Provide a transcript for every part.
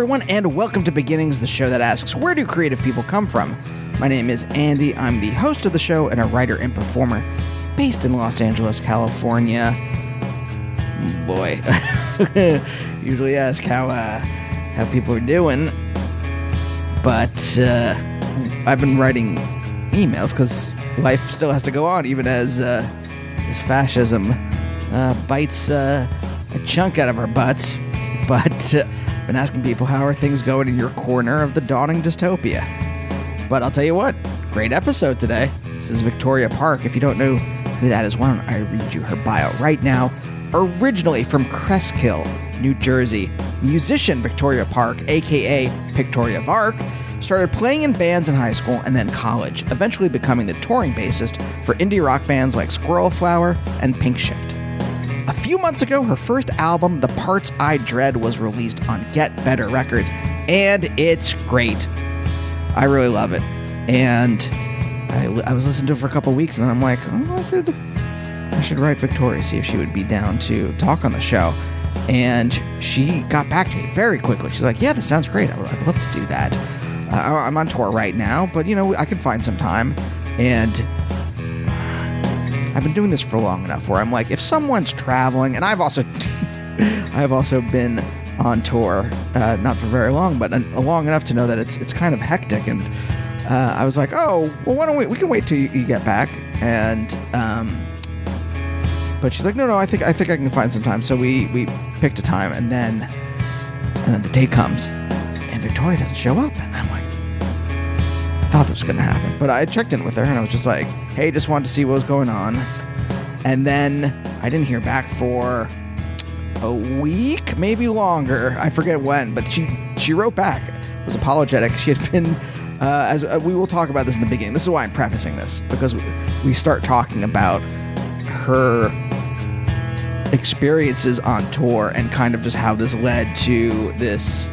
everyone, and welcome to Beginnings, the show that asks, where do creative people come from? My name is Andy. I'm the host of the show and a writer and performer based in Los Angeles, California. Boy, usually ask how people are doing, but I've been writing emails because life still has to go on, even as fascism bites a chunk out of our butts. But I've been asking people, how are things going in your corner of the dawning dystopia? But I'll tell you what, great episode today. This is Victoria Park. If you don't know who that is, why don't I read you her bio right now? Originally from Cresskill, New Jersey, musician Victoria Park, a.k.a. Pictoria Vark, started playing in bands in high school and then college, eventually becoming the touring bassist for indie rock bands like Squirrel Flower and Pink Shift. A few months ago, her first album, The Parts I Dread, was released on Get Better Records, and it's great. I really love it. And I was listening to it for a couple weeks, and then I'm like, I should write Victoria, see if she would be down to talk on the show. And she got back to me very quickly. She's like, yeah, this sounds great. I'd love to do that. I'm on tour right now, but, I can find some time. And I've been doing this for long enough where I'm like, if someone's traveling, and I've also been on tour, not for very long, but long enough to know that it's kind of hectic. And I was like, oh, well, why don't we can wait till you get back. And but she's like, no, I think I can find some time. So we picked a time, and then the day comes, and Victoria doesn't show up, and I'm like, I thought this was going to happen. But I checked in with her, and I was just like, hey, just wanted to see what was going on. And then I didn't hear back for a week, maybe longer. I forget when, but she wrote back, was apologetic. She had been, as we will talk about this in the beginning. This is why I'm prefacing this, because we start talking about her experiences on tour and kind of just how this led to this,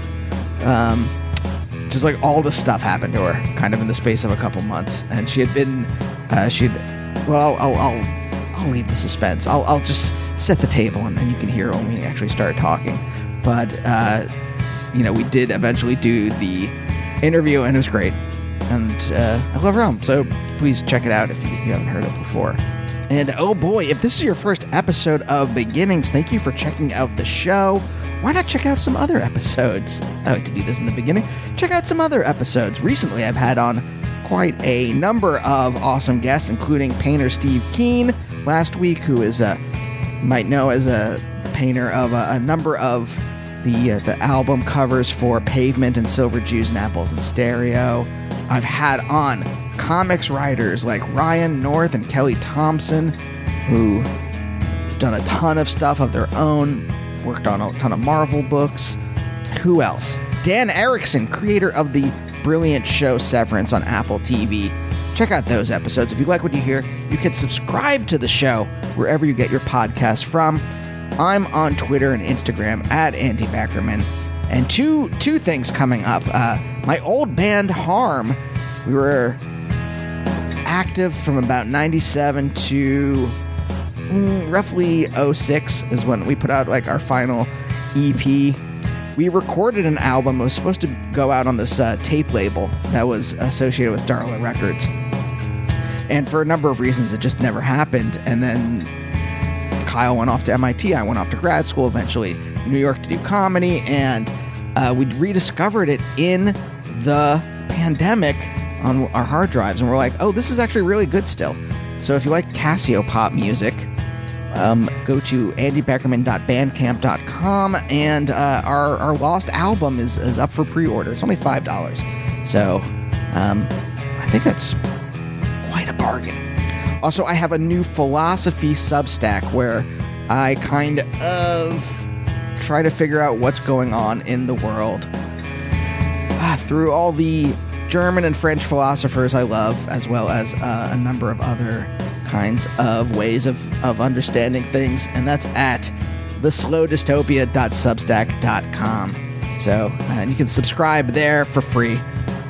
just like all this stuff happened to her kind of in the space of a couple months. And she had been, I'll leave the suspense. I'll just set the table, and then you can hear when we actually start talking. But, we did eventually do the interview, and it was great. And I love her album, so please check it out if you haven't heard it before. And oh boy, if this is your first episode of Beginnings, thank you for checking out the show. Why not check out some other episodes? I like to do this in the beginning. Check out some other episodes. Recently, I've had on quite a number of awesome guests, including painter Steve Keane last week, who is you might know as a painter of a number of the album covers for Pavement and Silver Jews and Apples in Stereo. I've had on comics writers like Ryan North and Kelly Thompson, who have done a ton of stuff of their own, worked on a ton of Marvel books. Who else? Dan Erickson, creator of the brilliant show Severance on Apple TV. Check out those episodes. If you like what you hear, you can subscribe to the show wherever you get your podcasts from. I'm on Twitter and Instagram at Andy Beckerman. And two things coming up. My old band Harm, we were active from about 97 to roughly 06 is when we put out like our final EP. We recorded an album. It was supposed to go out on this tape label that was associated with Darla Records. And for a number of reasons, it just never happened. And then Kyle went off to MIT. I went off to grad school, eventually New York to do comedy. And we rediscovered it in the pandemic on our hard drives. And we're like, oh, this is actually really good still. So if you like Casio pop music, go to andybeckerman.bandcamp.com, and our lost album is up for pre-order. It's only $5. So I think that's quite a bargain. Also, I have a new philosophy Substack where I kind of try to figure out what's going on in the world through all the German and French philosophers I love, as well as a number of other kinds of ways of understanding things, and that's at theslowdystopia.substack.com. So you can subscribe there for free.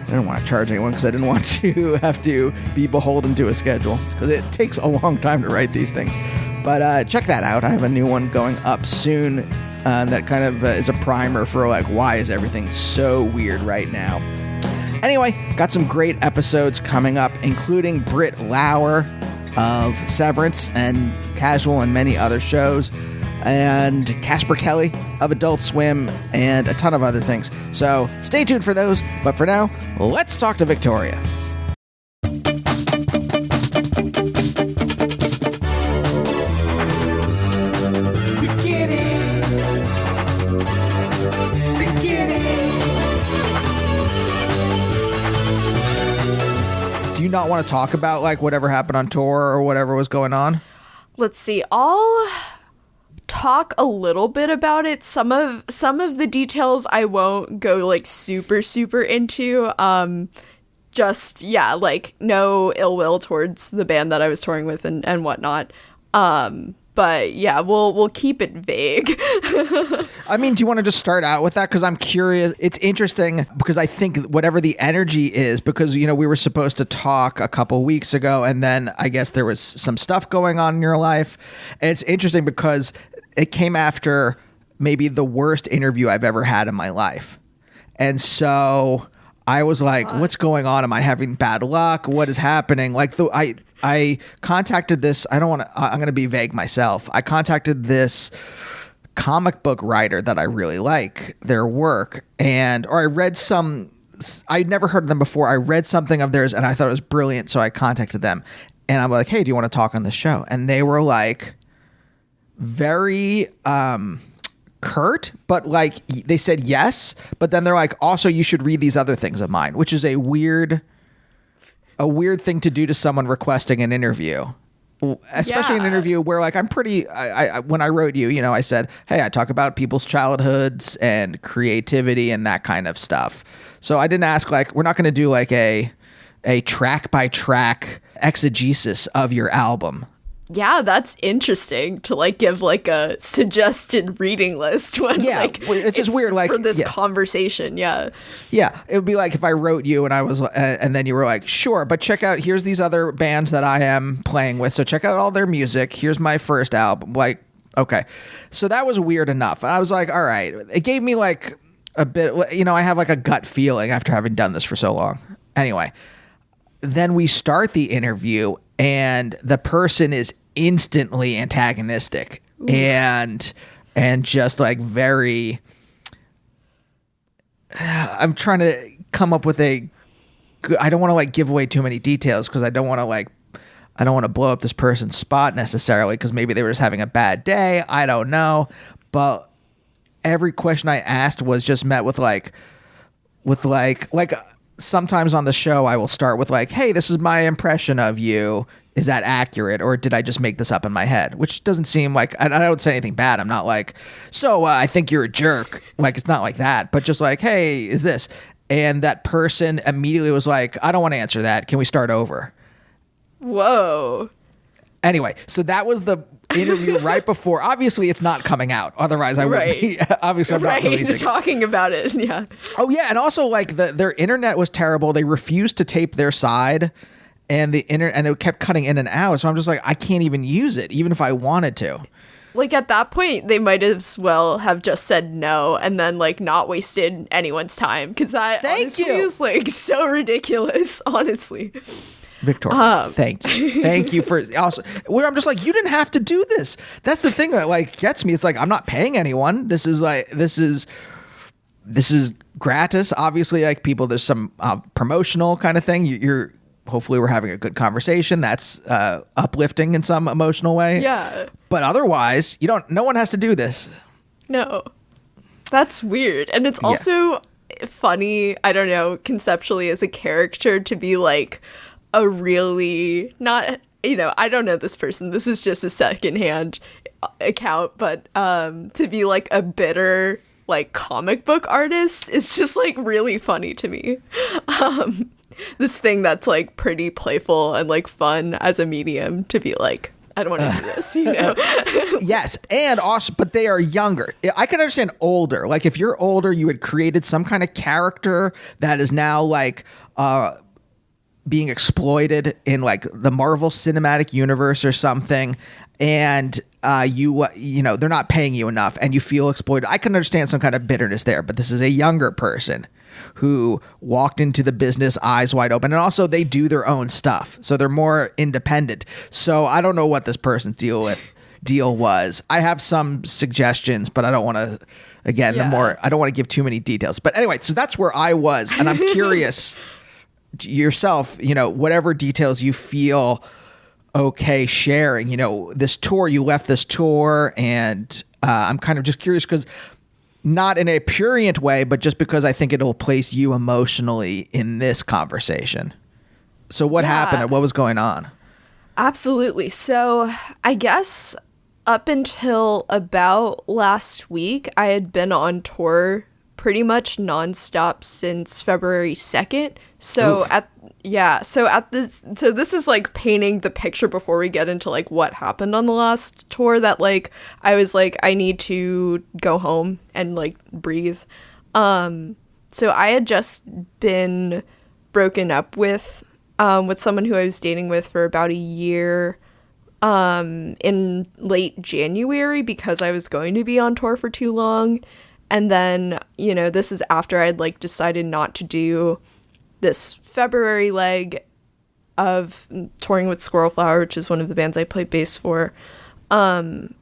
I didn't want to charge anyone because I didn't want to have to be beholden to a schedule, because it takes a long time to write these things. But check that out. I have a new one going up soon. that kind of is a primer for like, why is everything so weird right now? Anyway, got some great episodes coming up, including Britt Lauer of Severance and Casual and many other shows, and Casper Kelly of Adult Swim, and a ton of other things. So stay tuned for those. But for now, let's talk to Victoria. Do you not want to talk about like whatever happened on tour or whatever was going on? Let's see. I'll talk a little bit about it. Some of the details I won't go like super into. Just like no ill will towards the band that I was touring with and whatnot. But yeah, we'll keep it vague. I mean, do you want to just start out with that? Because I'm curious. It's interesting because I think whatever the energy is, because, we were supposed to talk a couple weeks ago, and then I guess there was some stuff going on in your life. And it's interesting because it came after maybe the worst interview I've ever had in my life. And so I was like, what's going on? Am I having bad luck? What is happening? Like, I contacted this, I'm going to be vague myself. I contacted this comic book writer that I really like their work, or I read I'd never heard of them before. I read something of theirs and I thought it was brilliant. So I contacted them and I'm like, hey, do you want to talk on the show? And they were like very, curt, but like they said yes, but then they're like, also you should read these other things of mine, which is a weird thing to do to someone requesting an interview, especially an interview where like when I wrote you, I said, hey, I talk about people's childhoods and creativity and that kind of stuff. So I didn't ask like, we're not going to do like a track by track exegesis of your album. Yeah, that's interesting to like give like a suggested reading list when it's just weird like for this conversation. Yeah, it would be like if I wrote you and I was and then you were like, sure, but check out, here's these other bands that I am playing with, so check out all their music, here's my first album. Like, okay, so that was weird enough, and I was like, all right, it gave me like a bit, I have like a gut feeling after having done this for so long. Anyway, then we start the interview and the person is instantly antagonistic. Ooh. and just like very, I'm trying to come up with I don't want to like give away too many details because I don't want to blow up this person's spot necessarily, because maybe they were just having a bad day. I don't know. But every question I asked was just met with sometimes on the show, I will start with like, hey, this is my impression of you. Is that accurate? Or did I just make this up in my head? Which doesn't seem like, I don't say anything bad. I'm not like, so I think you're a jerk. Like, it's not like that, but just like, hey, is this? And that person immediately was like, I don't want to answer that. Can we start over? Whoa. Anyway, so that was the interview right before. Obviously, it's not coming out. Otherwise, I would be. Obviously, I'm not releasing. Talking about it. Yeah. Oh yeah, and also like their internet was terrible. They refused to tape their side, and and it kept cutting in and out. So I'm just like, I can't even use it, even if I wanted to. Like at that point, they might as well have just said no and then like not wasted anyone's time, because that honestly is like so ridiculous. Honestly. Victoria, thank you. Thank you for also where I'm just like, you didn't have to do this. That's the thing that like gets me. It's like, I'm not paying anyone. This is gratis. Obviously, like people, there's some promotional kind of thing. You're hopefully we're having a good conversation. That's uplifting in some emotional way. Yeah. But otherwise, no one has to do this. No. That's weird. And it's also funny, I don't know, conceptually as a character to be like a really not, I don't know this person. This is just a secondhand account, but to be like a bitter like comic book artist is just like really funny to me. This thing that's like pretty playful and like fun as a medium to be like, I don't want to do this, Yes, and also, but they are younger. I can understand older. Like if you're older, you had created some kind of character that is now like being exploited in like the Marvel Cinematic Universe or something. And you know, they're not paying you enough and you feel exploited. I can understand some kind of bitterness there, but this is a younger person who walked into the business eyes wide open, and also they do their own stuff, so they're more independent. So I don't know what this person's deal was. I have some suggestions, but I don't want to, again, I don't want to give too many details. But anyway, so that's where I was, and I'm curious yourself, you know, whatever details you feel okay sharing, you know, this tour, you left this tour, and I'm kind of just curious because not in a prurient way, but just because I think it'll place you emotionally in this conversation. So what happened and what was going on? Absolutely. So I guess up until about last week, I had been on tour pretty much nonstop since February 2nd. So so this is like painting the picture before we get into like what happened on the last tour, that like I was like, I need to go home and like breathe. So I had just been broken up with someone who I was dating with for about a year in late January because I was going to be on tour for too long. And then, you know, this is after I'd like decided not to do this February leg of touring with Squirrel Flower, which is one of the bands I play bass for. And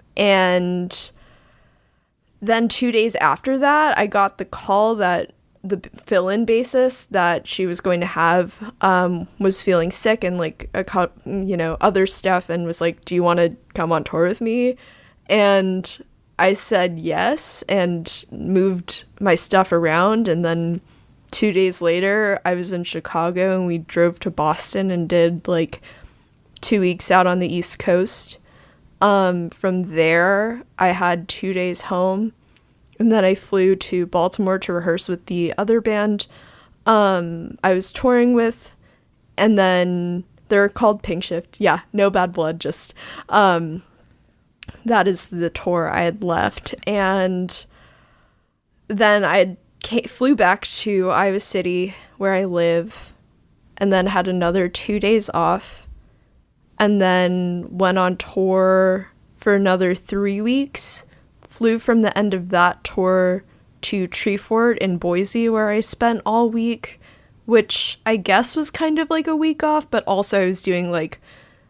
then 2 days after that, I got the call that the fill-in bassist that she was going to have was feeling sick and like other stuff, and was like, do you want to come on tour with me? And I said yes and moved my stuff around, and then 2 days later I was in Chicago and we drove to Boston and did like 2 weeks out on the East Coast. From there I had 2 days home, and then I flew to Baltimore to rehearse with the other band I was touring with, and then they're called Pink Shift. Yeah, no bad blood, just that is the tour I had left. And then I flew back to Iowa City where I live, and then had another 2 days off, and then went on tour for another 3 weeks. Flew from the end of that tour to Treefort in Boise, where I spent all week, which I guess was kind of like a week off, but also I was doing like,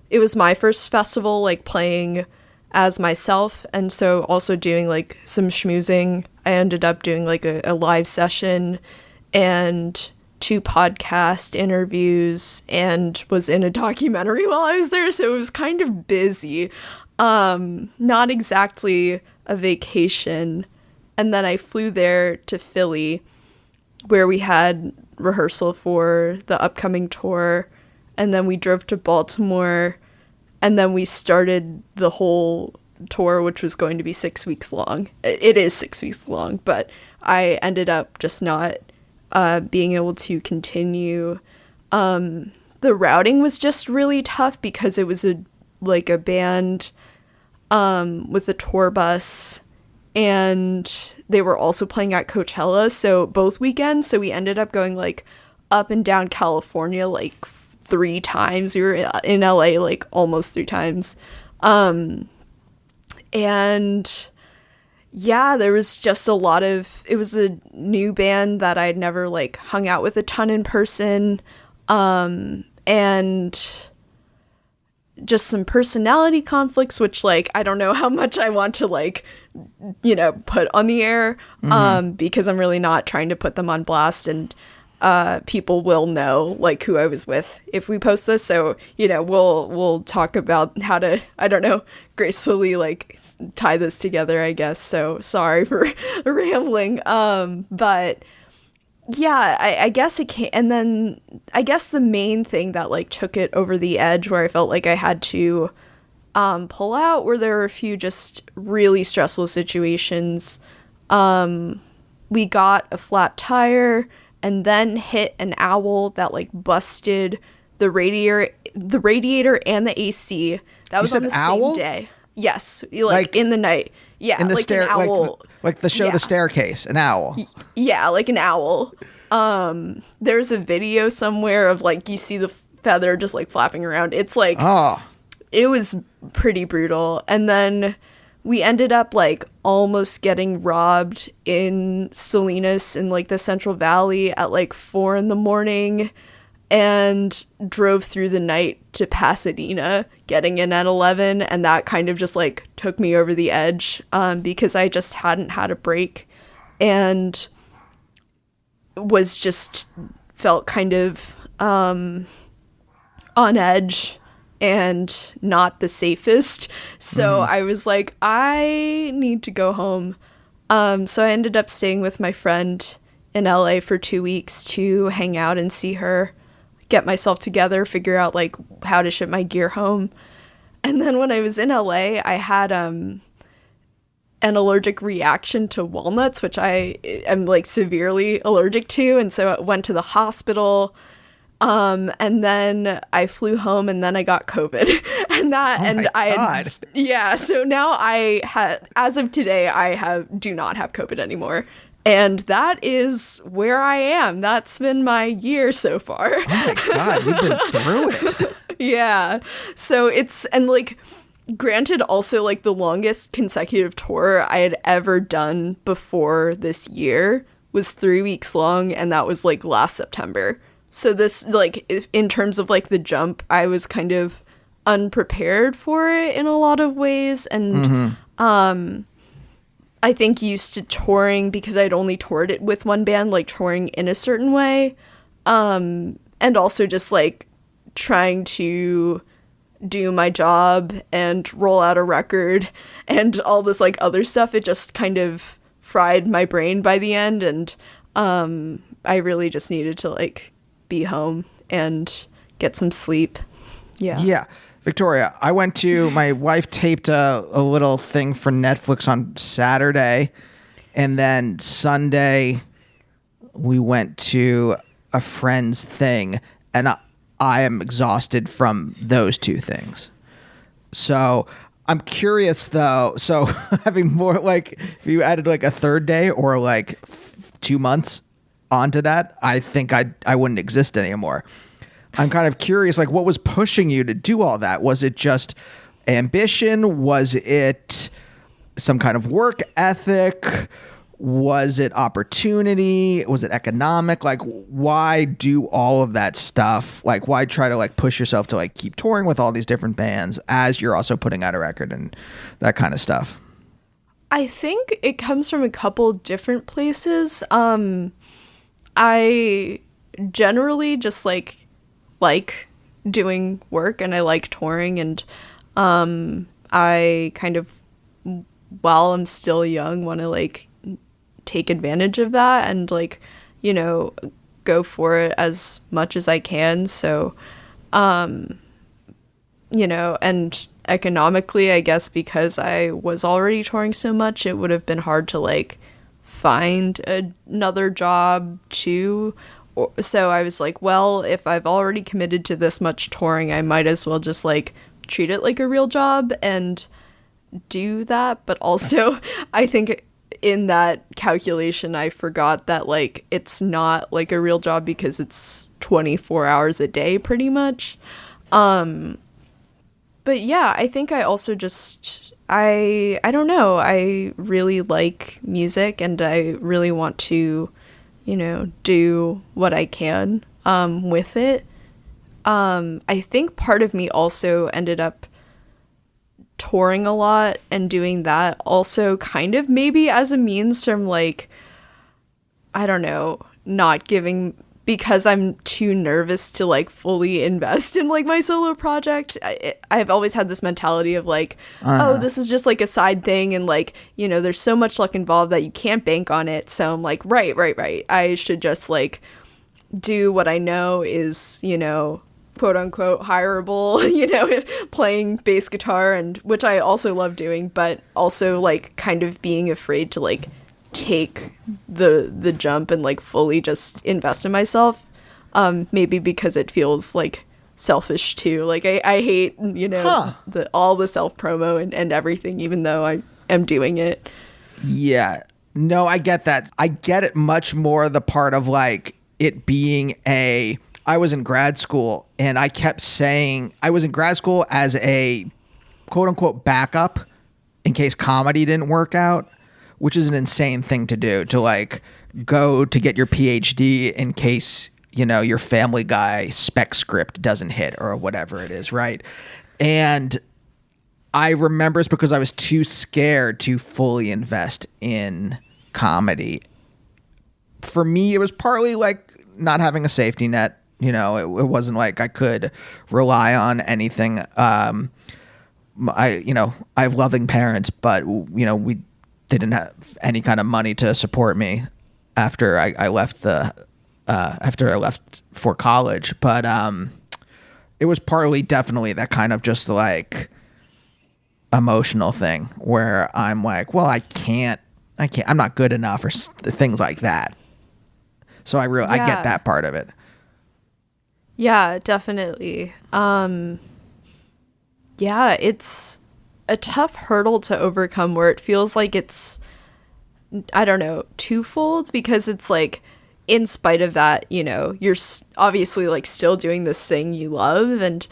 it was my first festival, like playing as myself, and so also doing like some schmoozing. I ended up doing like a live session and 2 podcast interviews, and was in a documentary while I was there, so it was kind of busy. Not exactly a vacation. And then I flew there to Philly, where we had rehearsal for the upcoming tour, and then we drove to Baltimore, and then we started the whole tour, which was going to be 6 weeks long. It is 6 weeks long, but I ended up just not being able to continue. The routing was just really tough because it was a band with a tour bus, and they were also playing at Coachella, so both weekends. So we ended up going like up and down California like 3 times. We were in LA like almost 3 times. And yeah, there was just a lot of, it was a new band that I'd never like hung out with a ton in person. And just some personality conflicts, which like, I don't know how much I want to like, put on the air, because I'm really not trying to put them on blast, and people will know like who I was with if we post this. So, we'll talk about how to, I don't know, gracefully like tie this together, I guess. So sorry for rambling. But yeah, I guess it can. And then I guess the main thing that like took it over the edge, where I felt like I had to pull out, where there were a few just really stressful situations. We got a flat tire and then hit an owl that like busted the radiator and the AC. That was on the same day. Yes, like in the night. Yeah, in the like an owl. Like the show, The Staircase, an owl. Yeah, like an owl. There's a video somewhere of like, you see the feather just like flapping around. It's like, it was pretty brutal. And then we ended up like almost getting robbed in Salinas in like the Central Valley at like 4 a.m, and drove through the night to Pasadena, getting in at 11. And that kind of just like took me over the edge, because I just hadn't had a break and was just felt kind of on edge and not the safest. So I was like, I need to go home. So I ended up staying with my friend in LA for 2 weeks to hang out and see her, get myself together, figure out like how to ship my gear home. And then when I was in LA, I had an allergic reaction to walnuts, which I am like severely allergic to. And so I went to the hospital. And then I flew home, and then I got COVID. So now as of today, do not have COVID anymore. And that is where I am. That's been my year so far. Oh my God, you've been through it. Yeah. So and like, granted, also like the longest consecutive tour I had ever done before this year was 3 weeks long. And that was like last September. So this, like, in terms of like the jump, I was kind of unprepared for it in a lot of ways. And I think used to touring because I'd only toured it with one band, like touring in a certain way. And also just like trying to do my job and roll out a record and all this like other stuff. It just kind of fried my brain by the end. And I really just needed to like be home and get some sleep. Yeah. Victoria, my wife taped a little thing for Netflix on Saturday, and then Sunday we went to a friend's thing, and I am exhausted from those two things. So I'm curious though, so having more like, if you added like a third day or like 2 months onto that, I think I wouldn't exist anymore. I'm kind of curious, like, what was pushing you to do all that? Was it just ambition? Was it some kind of work ethic? Was it opportunity? Was it economic? Like, why do all of that stuff? Like, why try to like push yourself to like keep touring with all these different bands as you're also putting out a record and that kind of stuff? I think it comes from a couple different places. I generally just like doing work, and I like touring, and I kind of, while I'm still young, want to like take advantage of that and like, you know, go for it as much as I can. So you know, and economically, I guess because I was already touring so much, it would have been hard to like find another job too. So I was like, well, if I've already committed to this much touring, I might as well just like treat it like a real job and do that. But also, I think in that calculation, I forgot that like it's not like a real job because it's 24 hours a day pretty much. But yeah, I think I also just, I don't know, I really like music, and I really want to, you know, do what I can with it. I think part of me also ended up touring a lot and doing that also kind of maybe as a means from like, I don't know, not giving, because I'm too nervous to like fully invest in like my solo project. I've always had this mentality of like, oh, this is just like a side thing, and like, you know, there's so much luck involved that you can't bank on it. So I'm like, right. I should just like do what I know is, you know, quote unquote hireable, you know, playing bass guitar, and which I also love doing, but also like kind of being afraid to like take the jump and like fully just invest in myself, maybe because it feels like selfish too. Like I hate, you know, all the self promo and everything, even though I am doing it. Yeah, no, I get that. I get it much more the part of like it being I was in grad school, and I kept saying I was in grad school as a quote unquote backup in case comedy didn't work out, which is an insane thing to do, to like go to get your PhD in case, you know, your Family Guy spec script doesn't hit or whatever it is, right? And I remember it's because I was too scared to fully invest in comedy. For me, it was partly like not having a safety net. You know, it wasn't like I could rely on anything. I have loving parents, but you know, they didn't have any kind of money to support me after I left for college. But it was partly definitely that kind of just like emotional thing where I'm like, well, I'm not good enough, or things like that. So I get that part of it. Yeah, definitely. Yeah, it's a tough hurdle to overcome where it feels like it's, I don't know, twofold, because it's like, in spite of that, you know, you're obviously like still doing this thing you love and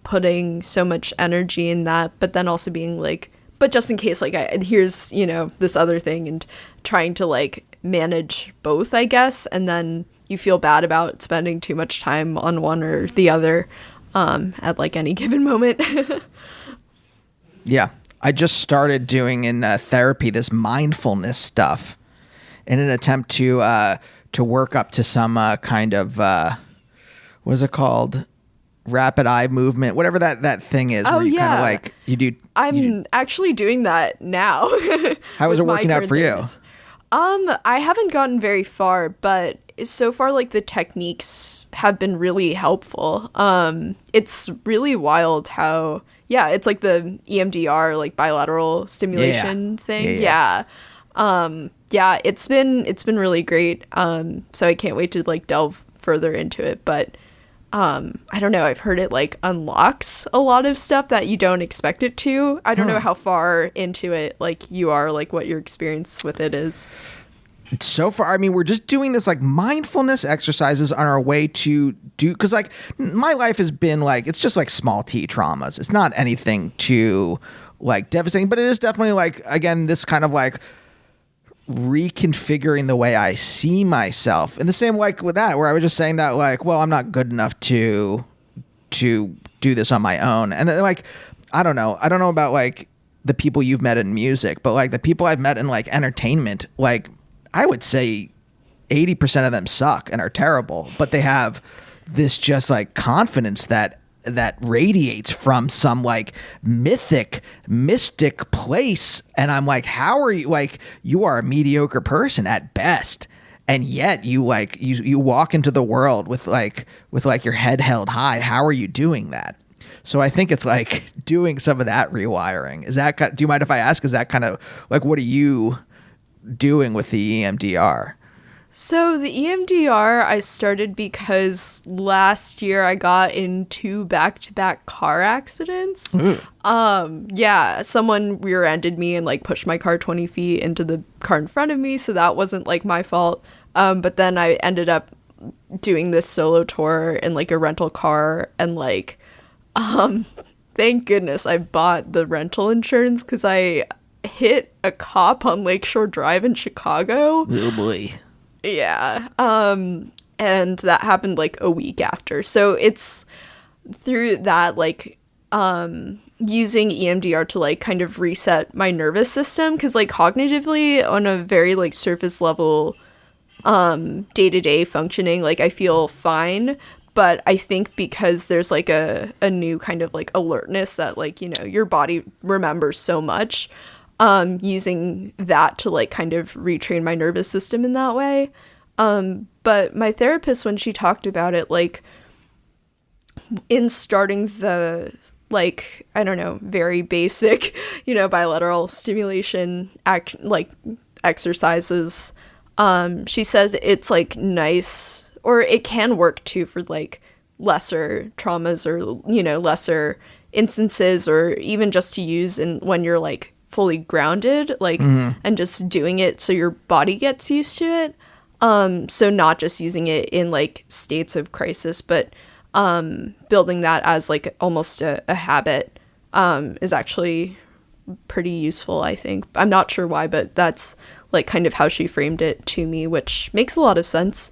putting so much energy in that, but then also being like, but just in case, like, here's, you know, this other thing, and trying to like manage both, I guess, and then you feel bad about spending too much time on one or the other at like any given moment. Yeah. I just started doing in therapy this mindfulness stuff in an attempt to work up to some kind of, what is it called? Rapid eye movement, whatever that thing is. Oh, where you yeah. kind of like, I'm actually doing that now. How is it working out for you? I haven't gotten very far, but so far, like, the techniques have been really helpful. It's really wild how, it's like the EMDR, like bilateral stimulation thing. Yeah. It's been really great. So I can't wait to like delve further into it, but I don't know, I've heard it like unlocks a lot of stuff that you don't expect it to. I don't know how far into it like you are, like what your experience with it is. So far, I mean, we're just doing this like mindfulness exercises on our way to do, because like my life has been like, it's just like small t traumas. It's not anything too like devastating, but it is definitely like, again, this kind of like reconfiguring the way I see myself, in the same like with that, where I was just saying that like, well, I'm not good enough to do this on my own. And then like, I don't know about like the people you've met in music, but like the people I've met in like entertainment, like I would say 80% of them suck and are terrible, but they have this just like confidence that radiates from some like mystic place. And I'm like, how are you, like, you are a mediocre person at best, and yet you like you walk into the world with like your head held high. How are you doing that? So I think it's like doing some of that rewiring. Do you mind if I ask, is that kind of like, what are you doing with the EMDR? So the EMDR I started because last year I got in 2 back-to-back car accidents. Someone rear-ended me and like pushed my car 20 feet into the car in front of me, so that wasn't like my fault. But then I ended up doing this solo tour in like a rental car, and like thank goodness I bought the rental insurance, because I hit a cop on Lakeshore Drive in Chicago. Oh boy. Yeah. And that happened like a week after. So it's through that, like, using EMDR to like kind of reset my nervous system, because like cognitively, on a very like surface level, day-to-day functioning, like I feel fine. But I think because there's like a new kind of like alertness that, like, you know, your body remembers so much, using that to like kind of retrain my nervous system in that way. But my therapist, when she talked about it, like in starting the, like, I don't know, very basic, you know, bilateral stimulation exercises, she says it's like nice, or it can work too for like lesser traumas, or, you know, lesser instances, or even just to use when you're like fully grounded, like, and just doing it so your body gets used to it. So not just using it in like states of crisis, but building that as like almost a habit is actually pretty useful, I think. I'm not sure why, but that's like kind of how she framed it to me, which makes a lot of sense.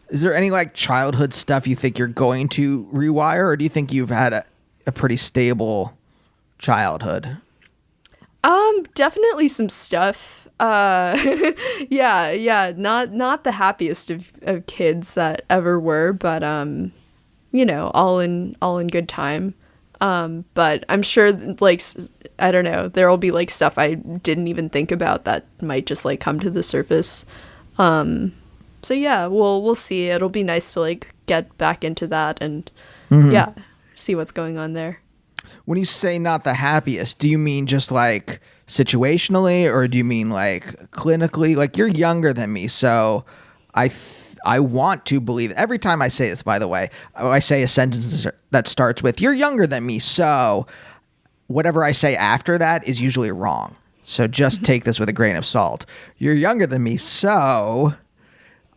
Is there any like childhood stuff you think you're going to rewire, or do you think you've had a pretty stable childhood? Definitely some stuff. Yeah, not the happiest of kids that ever were, but all in good time. But I'm sure like I don't know, there will be like stuff I didn't even think about that might just like come to the surface. So yeah, we'll see. It'll be nice to like get back into that and see what's going on there. When you say not the happiest, do you mean just like situationally, or do you mean like clinically? Like, you're younger than me, so I want to believe every time I say this, by the way, I say a sentence that starts with "you're younger than me," so whatever I say after that is usually wrong. So just take this with a grain of salt. You're younger than me, so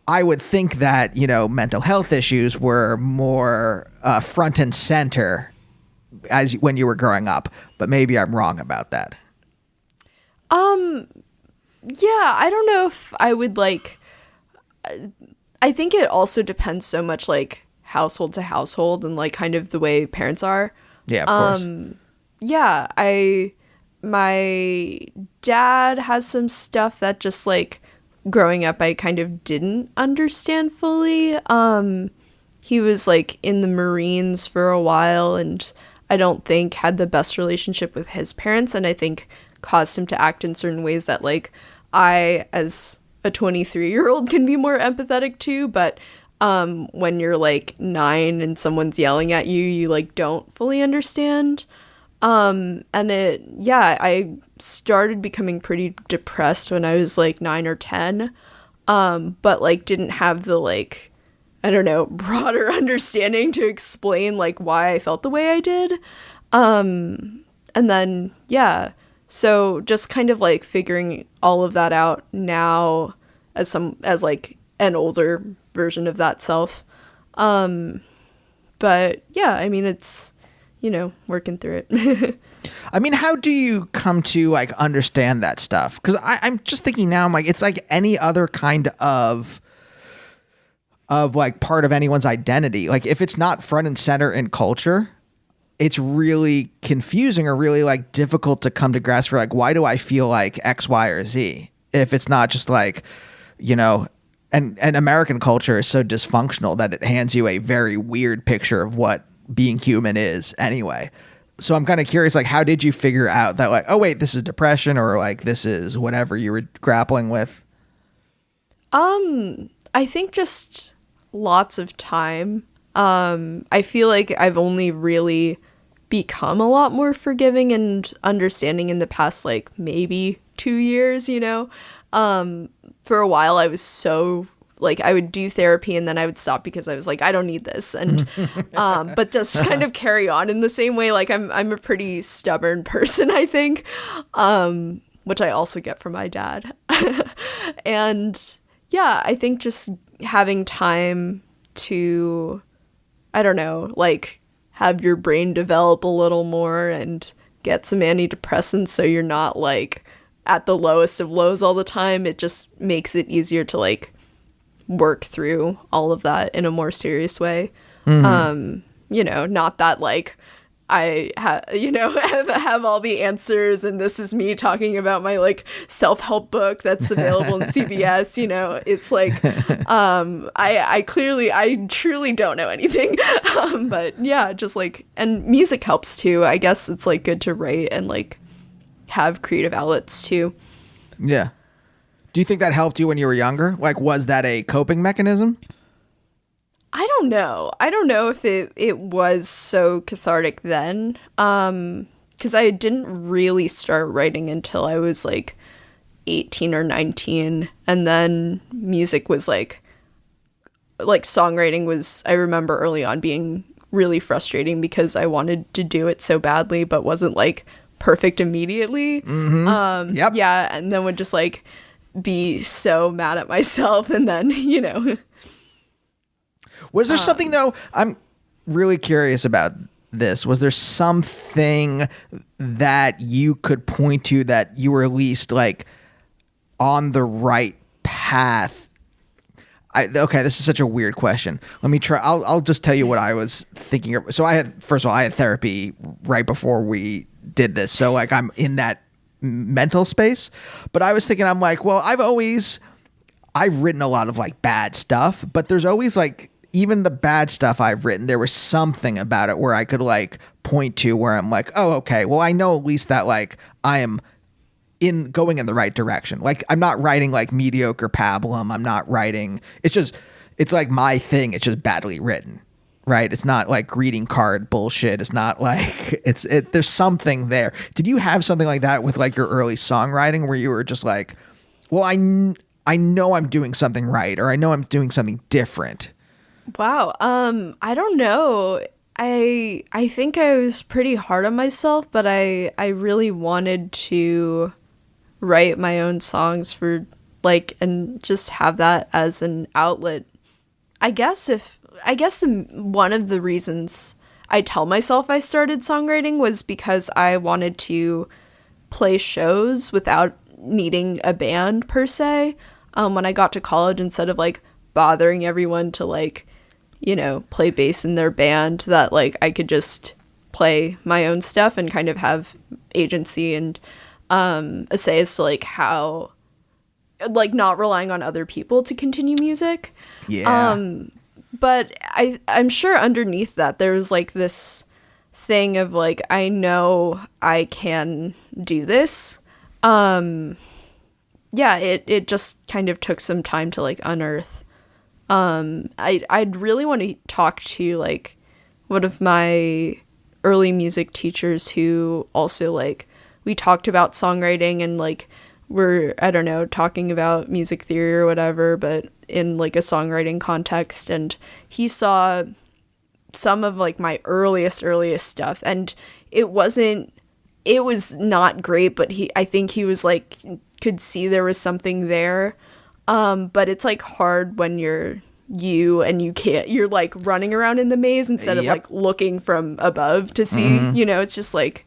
I would think that, mental health issues were more front and center when you were growing up, but maybe I'm wrong about that. Yeah, I don't know if I would like, I think it also depends so much like household to household and like kind of the way parents are. Yeah, of course. Yeah, my dad has some stuff that just like growing up I kind of didn't understand fully. He was like in the Marines for a while and I don't think had the best relationship with his parents, and I think caused him to act in certain ways that like I, as a 23-year-old, can be more empathetic to, but when you're like 9 and someone's yelling at you, you like don't fully understand. And I started becoming pretty depressed when I was like 9 or 10, but like didn't have the like, I don't know, broader understanding to explain like why I felt the way I did. And then, yeah, so just kind of like figuring all of that out now as like an older version of that self. But yeah, I mean, it's, working through it. I mean, how do you come to like understand that stuff? Because I'm just thinking now, I'm like, it's like any other kind of like part of anyone's identity. Like, if it's not front and center in culture, it's really confusing or really like difficult to come to grasp for like, why do I feel like X, Y, or Z? If it's not just like, and American culture is so dysfunctional that it hands you a very weird picture of what being human is anyway. So I'm kind of curious, like, how did you figure out that like, oh wait, this is depression, or like this is whatever you were grappling with? I think just lots of time. I feel like I've only really become a lot more forgiving and understanding in the past, like maybe 2 years, for a while I was so like, I would do therapy and then I would stop because I was like, I don't need this. And, but just kind of carry on in the same way. Like I'm a pretty stubborn person, I think, which I also get from my dad. And yeah, I think just having time to, I don't know, like have your brain develop a little more and get some antidepressants so you're not like at the lowest of lows all the time. It just makes it easier to like work through all of that in a more serious way. Not that like I have all the answers and this is me talking about my like self-help book that's available in CBS. It's like I truly don't know anything. But yeah, just like, and music helps too. I guess it's like good to write and like have creative outlets too. Yeah. Do you think that helped you when you were younger? Like, was that a coping mechanism? I don't know. I don't know if it was so cathartic then. Because I didn't really start writing until I was like 18 or 19. And then music was like songwriting was, I remember early on being really frustrating because I wanted to do it so badly, but wasn't like perfect immediately. Mm-hmm. Yep. Yeah. And then would just like be so mad at myself. And then, Was there something, though? I'm really curious about this. Was there something that you could point to that you were at least like on the right path? Okay, this is such a weird question. Let me try. I'll just tell you what I was thinking of. So first of all, I had therapy right before we did this. So like I'm in that mental space, but I was thinking, I'm like, well, I've written a lot of like bad stuff, but there's always like, even the bad stuff I've written, there was something about it where I could like point to where I'm like, oh, okay, well, I know at least that like I am going in the right direction. Like I'm not writing like mediocre pablum. I'm not writing, it's like my thing. It's just badly written, right? It's not like greeting card bullshit. It's not like there's something there. Did you have something like that with like your early songwriting where you were just like, well, I know I'm doing something right, or I know I'm doing something different? Wow. I don't know. I think I was pretty hard on myself, but I really wanted to write my own songs for like, and just have that as an outlet. I guess one of the reasons I tell myself I started songwriting was because I wanted to play shows without needing a band per se. When I got to college, instead of like bothering everyone to like, play bass in their band, that like I could just play my own stuff and kind of have agency and a say as to like how, like, not relying on other people to continue music. Yeah. But I'm sure underneath that there's like this thing of like, I know I can do this. Yeah, it just kind of took some time to like unearth. I'd really want to talk to like one of my early music teachers who also like, we talked about songwriting and like we're, I don't know, talking about music theory or whatever, but in like a songwriting context. And he saw some of like my earliest stuff, and it was not great, but I think he was like, could see there was something there. But it's like hard when you're and you're like running around in the maze instead of like looking from above to see, it's just like,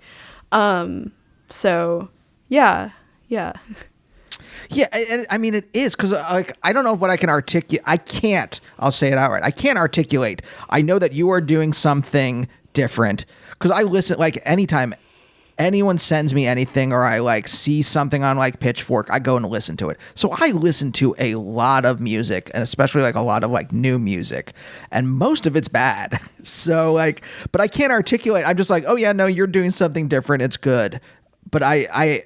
so yeah. Yeah, and I mean, it is, because like, I don't know what I can articulate. I'll say it outright. I can't articulate. I know that you are doing something different, because I listen, like anytime anyone sends me anything or I like see something on like Pitchfork, I go and listen to it. So I listen to a lot of music, and especially like a lot of like new music, and most of it's bad. So like, but I can't articulate. I'm just like, oh yeah, no, you're doing something different. It's good. But I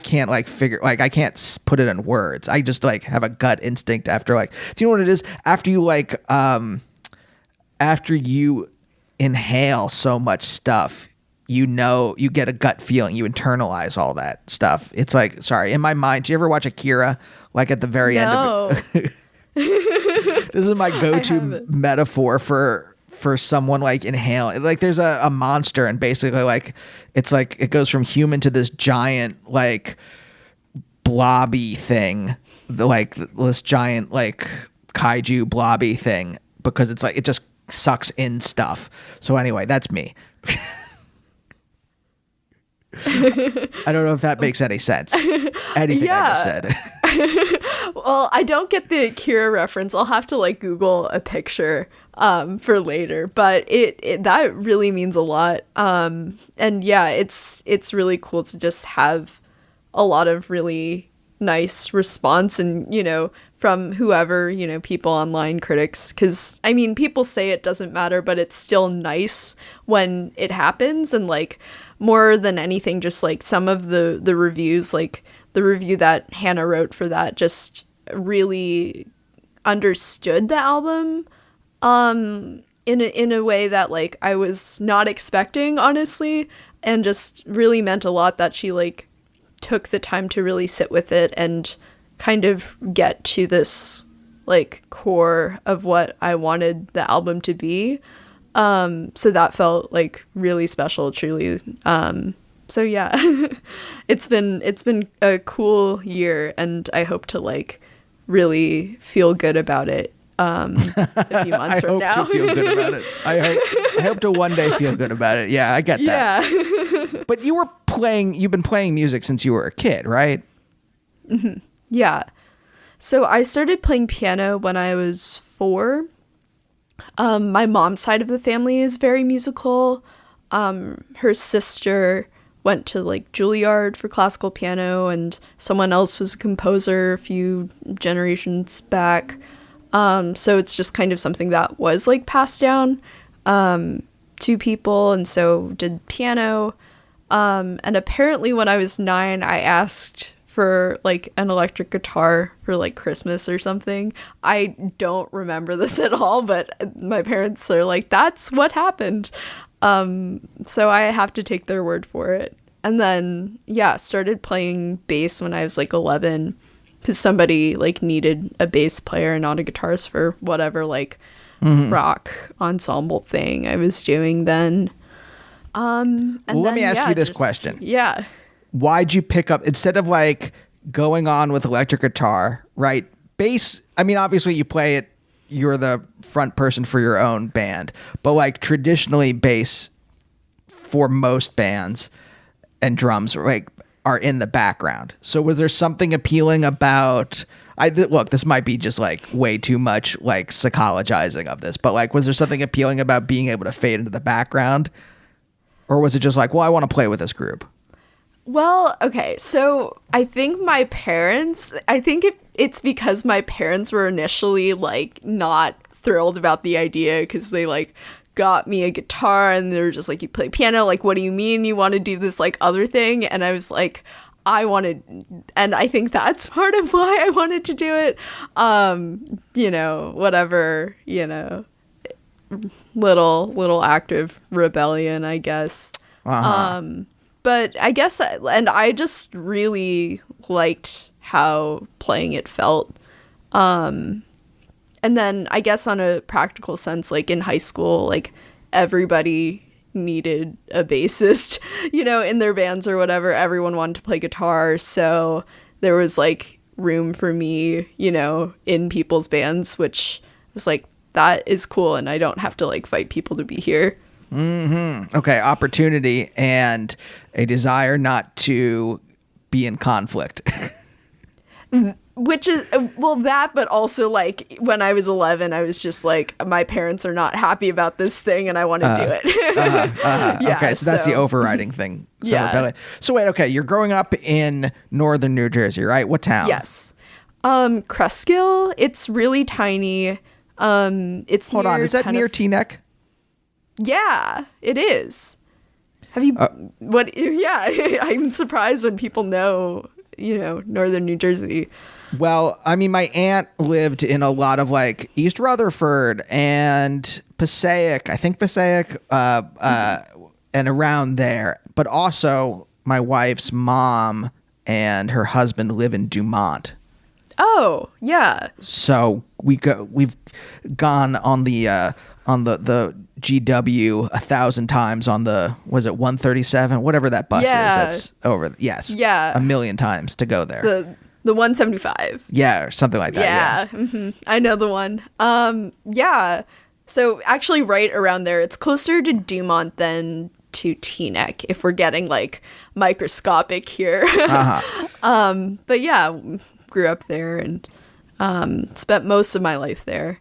can't like figure, like I can't put it in words. I just like have a gut instinct after like, do you know what it is? After you like, after you inhale so much stuff, you get a gut feeling, you internalize all that stuff. It's like, sorry, in my mind, do you ever watch Akira? Like at the very end of it. This is my go-to metaphor for someone like inhaling. Like there's a monster, and basically like, it's like it goes from human to this giant like blobby thing, like this giant like kaiju blobby thing, because it's like it just sucks in stuff. So anyway, that's me. I don't know if that makes any sense. Anything I just said. Well, I don't get the Akira reference. I'll have to like Google a picture for later, but it that really means a lot. And yeah, it's really cool to just have a lot of really nice response, and from whoever, people online, critics, because I mean, people say it doesn't matter, but it's still nice when it happens. And like, more than anything, just like some of the reviews, like the review that Hannah wrote for that, just really understood the album in a way that like I was not expecting, honestly, and just really meant a lot that she like took the time to really sit with it and kind of get to this like core of what I wanted the album to be. So that felt like really special, truly So yeah, it's been a cool year, and I hope to like really feel good about it a few months from now. I hope to feel good about it. I hope to one day feel good about it. Yeah, I get that. Yeah. But you've been playing music since you were a kid, right? Mm-hmm. Yeah. So I started playing piano when I was 4. My mom's side of the family is very musical. Her sister went to like Juilliard for classical piano, and someone else was a composer a few generations back. So it's just kind of something that was like passed down to people, and so did piano. And apparently when I was 9, I asked for like an electric guitar for like Christmas or something. I don't remember this at all, but my parents are like, that's what happened. So I have to take their word for it. And then, yeah, started playing bass when I was like 11, because somebody like needed a bass player and not a guitarist for whatever like rock ensemble thing I was doing then. And well, let me ask you this question. Yeah. Why'd you pick up, instead of like going on with electric guitar, right? Bass, I mean, obviously you play it, you're the front person for your own band, but like traditionally bass for most bands and drums like are in the background. So was there something appealing about, look, this might be just like way too much like psychologizing of this, but like, was there something appealing about being able to fade into the background? Or was it just like, well, I want to play with this group? Well, okay, so I think it's because my parents were initially like not thrilled about the idea, because they like got me a guitar and they were just like, you play piano, like what do you mean you want to do this like other thing? And I was like, I wanted, and I think that's part of why I wanted to do it. Whatever, little act of rebellion, I guess. But I guess, and I just really liked how playing it felt. And then I guess on a practical sense, like in high school, like everybody needed a bassist, in their bands or whatever. Everyone wanted to play guitar. So there was like room for me, in people's bands, which was like, that is cool. And I don't have to like fight people to be here. Mm-hmm. Okay. Opportunity and a desire not to be in conflict. Which is, well, that, but also like when I was 11, I was just like, my parents are not happy about this thing and I want to do it. Yeah, okay. So that's the overriding thing. So yeah. rebellion. So wait, okay. You're growing up in northern New Jersey, right? What town? Yes. Cresskill. It's really tiny. It's Hold on. Is that near Teaneck? Yeah, it is. Have you, what? Yeah, I'm surprised when people know, northern New Jersey. Well, I mean, my aunt lived in a lot of like East Rutherford and Passaic, I think Passaic, and around there. But also my wife's mom and her husband live in Dumont. Oh, yeah. So we've gone on the GW 1,000 times on the, was it 137? Whatever that bus is. That's over. Yes. Yeah. 1,000,000 times to go there. The 175. Yeah, or something like that. Yeah. Mm-hmm. I know the one. Yeah. So actually right around there, it's closer to Dumont than to Teaneck, if we're getting like microscopic here. But yeah, grew up there and spent most of my life there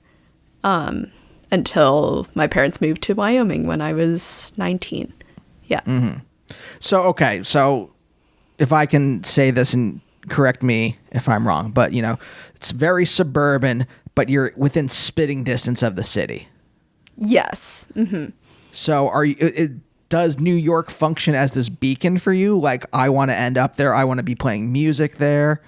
until my parents moved to Wyoming when I was 19. Yeah. Mm-hmm. So, okay. So if I can say this and correct me if I'm wrong, but it's very suburban, but you're within spitting distance of the city. Yes. Mm-hmm. So does New York function as this beacon for you? Like, I want to end up there. I want to be playing music there.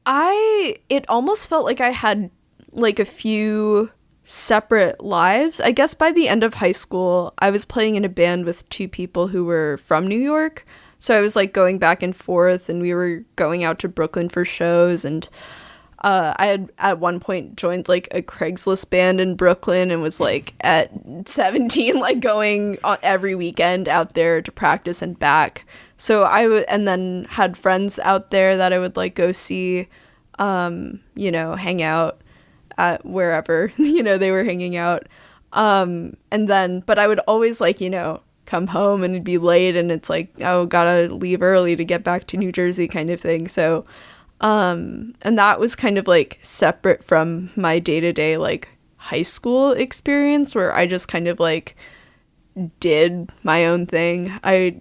It almost felt like I had like a few separate lives. I guess by the end of high school, I was playing in a band with 2 people who were from New York. So I was like going back and forth, and we were going out to Brooklyn for shows, and I had at one point joined like a Craigslist band in Brooklyn and was like at 17 like going on every weekend out there to practice and back. So I would, and then had friends out there that I would like go see, you know, hang out at wherever, you know, they were hanging out. And then, but I would always like, you know, come home and it'd be late and it's like, oh, gotta leave early to get back to New Jersey kind of thing. So, and that was kind of like separate from my day-to-day like high school experience where I just kind of like did my own thing.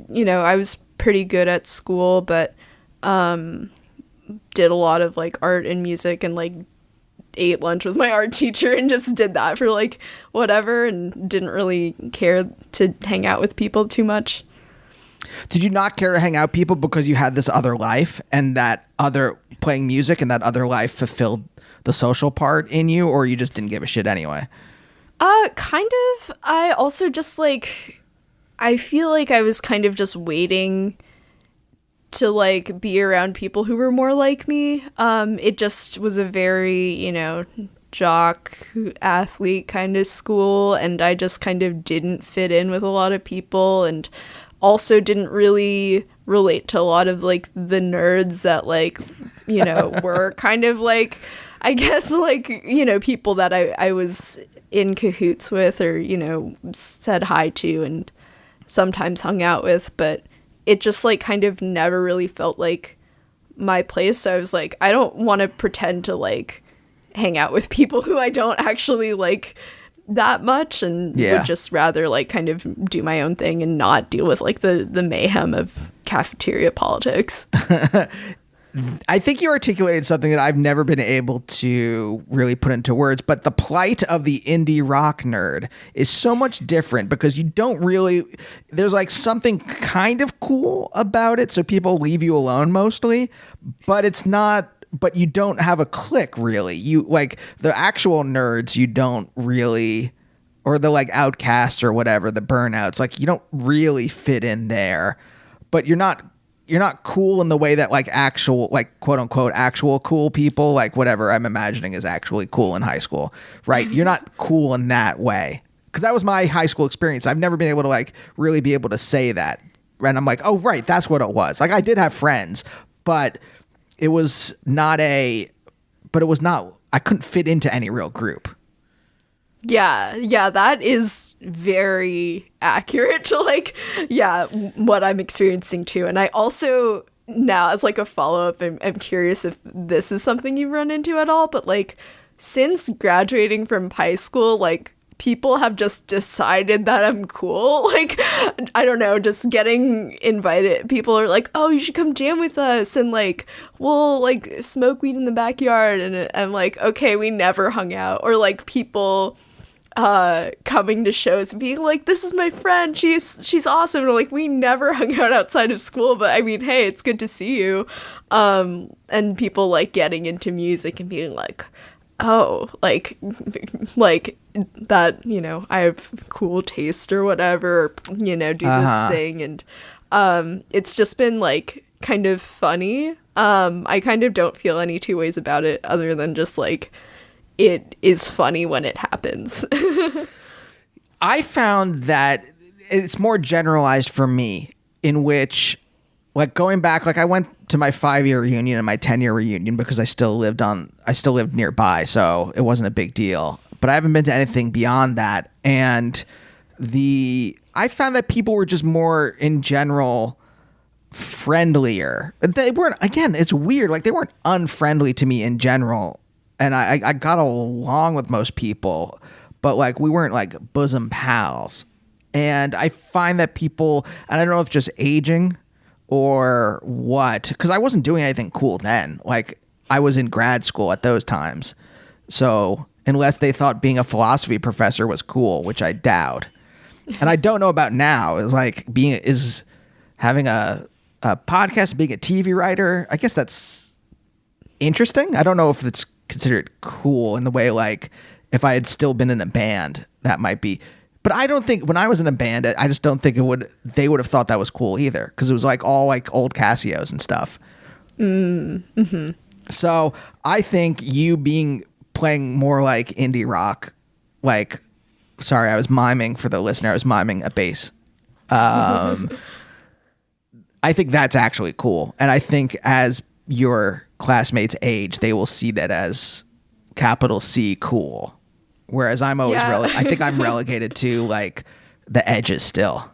You know, I was pretty good at school, but did a lot of like art and music and like ate lunch with my art teacher and just did that for like whatever and didn't really care to hang out with people too much. Did you not care to hang out with people because you had this other life and that other playing music and that other life fulfilled the social part in you, or you just didn't give a shit anyway? Kind of. I also just like, I feel like I was kind of just waiting to like be around people who were more like me. It just was a very, you know, jock athlete kind of school, and I just kind of didn't fit in with a lot of people, and also didn't really relate to a lot of like the nerds that like, you know, were kind of like, I guess like, you know, people that I was in cahoots with or, you know, said hi to and sometimes hung out with, but it just like kind of never really felt like my place. So I was like, I don't want to pretend to like hang out with people who I don't actually like that much, and would just rather like kind of do my own thing and not deal with like the mayhem of cafeteria politics. I think you articulated something that I've never been able to really put into words, but the plight of the indie rock nerd is so much different because you don't really, there's like something kind of cool about it. So people leave you alone mostly, but it's not, but you don't have a clique really. You like the actual nerds, you don't really, or the like outcasts or whatever, the burnouts, like you don't really fit in there, but you're not cool in the way that like actual, like quote unquote, actual cool people, like whatever I'm imagining is actually cool in high school, right? You're not cool in that way. Cause that was my high school experience. I've never been able to like really be able to say that. And I'm like, oh, right. That's what it was. Like I did have friends, but it was not I couldn't fit into any real group. Yeah, that is very accurate to like, what I'm experiencing too. And I also now, as like a follow-up, I'm curious if this is something you've run into at all, but like since graduating from high school, like people have just decided that I'm cool. Like, I don't know, just getting invited. People are like, oh, you should come jam with us. And like, we'll like smoke weed in the backyard. And I'm like, okay, we never hung out. Or like people coming to shows and being like, this is my friend, she's awesome. And I'm like, we never hung out outside of school, but I mean, hey, it's good to see you. And people like getting into music and being like, oh, like that, you know, I have cool taste or whatever, or, you know, do this thing. And it's just been like kind of funny. I kind of don't feel any two ways about it other than just like it is funny when it happens. I found that it's more generalized for me, in which like going back, like I went to my 5-year reunion and my 10-year reunion because I still lived nearby, so it wasn't a big deal. But I haven't been to anything beyond that. And I found that people were just more in general friendlier. They weren't, again, it's weird. Like they weren't unfriendly to me in general. And I got along with most people, but like we weren't like bosom pals. And I find that people, and I don't know if just aging or what, because I wasn't doing anything cool then. Like I was in grad school at those times. So unless they thought being a philosophy professor was cool, which I doubt. And I don't know about now, is like having a podcast, being a TV writer. I guess that's interesting. I don't know if it's considered cool in the way, like if I had still been in a band, that might be. But I don't think when I was in a band, I just don't think they would have thought that was cool either. Cause it was like all like old Casios and stuff. Mm-hmm. So I think you playing more like indie rock, like, sorry, I was miming for the listener. I was miming a bass. I think that's actually cool. And I think as your classmates age, they will see that as capital C cool. Whereas I'm always, I think I'm relegated to like the edges still.